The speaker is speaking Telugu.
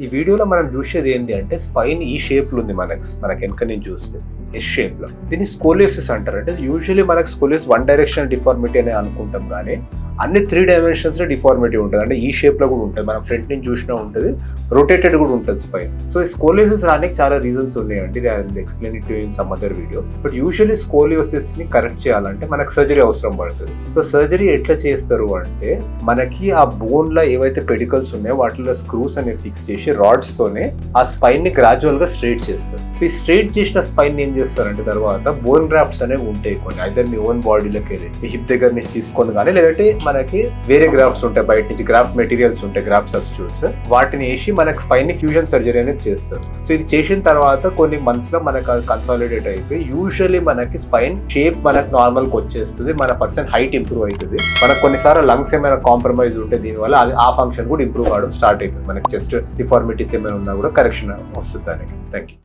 ఈ వీడియోలో మనం చూసేది ఏంటి అంటే స్పైన్ ఈ షేప్ లో ఉంది మనకి వెనక నుంచి చూస్తే ఎస్ షేప్ లో. దీన్ని స్కోలియోసిస్ అంటారు. అంటే యూజువల్లీ మనకు స్కోలియోసిస్ వన్ డైరెక్షన్ డిఫార్మిటీ అని అనుకుంటాం, కానీ అన్ని 3 డైమెన్షన్స్ లో డిఫార్మిటీ ఉంటుంది. అంటే ఈ షేప్ లో కూడా ఉంటుంది, మనం ఫ్రంట్ నుంచి చూసినా ఉంటుంది, రొటేటెడ్ కూడా ఉంటుంది స్పైన్. సో ఈ స్కోలియోసిస్ రానికి చాలా రీజన్స్ ఉన్నాయండి. Explain it in some other video. But usually scoliosis ని కరెక్ట్ చేయాలంటే మనకు సర్జరీ అవసరం పడుతుంది. సో సర్జరీ ఎట్లా చేస్తారు అంటే మనకి ఆ బోన్ లో ఏవైతే పెడికల్స్ ఉన్నాయో వాటిలో స్క్రూస్ అనేవి ఫిక్స్ చేసి రాడ్స్ తోనే ఆ స్పైన్ ని గ్రాడ్యువల్ గా స్ట్రైట్ చేస్తారు. సో ఈ స్ట్రైట్ చేసిన స్పైన్ ఏం చేస్తారంటే తర్వాత బోన్ గ్రాఫ్ట్స్ అనేవి ఉంటాయి కొన్ని, అయితే మీ ఓన్ బాడీలోకి వెళ్ళి మీ హిప్ దగ్గర నుంచి తీసుకొని కానీ, లేదంటే మనకి వేరే గ్రాఫ్ట్స్ ఉంటాయి, బయట నుంచి గ్రాఫ్ట్ మెటీరియల్స్ ఉంటాయి, గ్రాఫ్ట్ సబ్స్టిట్యూట్స్, వాటిని వేసి మనకి స్పైన్ ని ఫ్యూజన్ సర్జరీ అనేది చేస్తారు. సో ఇది చేసిన తర్వాత కొన్ని మంత్స్ లో మనకు కన్సాలిడేట్ అయిపోయి యూజువల్లీ మనకి స్పైన్ షేప్ మనకు నార్మల్ కి వచ్చేస్తుంది, మన పర్సన్ హైట్ ఇంప్రూవ్ అవుతుంది. మనకు కొన్నిసార్లు లంగ్స్ ఏమైనా కాంప్రమైజ్ ఉంటే దీనివల్ల ఆ ఫంక్షన్ కూడా ఇంప్రూవ్ అవడం స్టార్ట్ అవుతుంది. మనకి చెస్ట్ డిఫార్మిటీస్ ఏమైనా ఉన్నా కూడా కరెక్షన్ వస్తుంది దానికి. Thank you.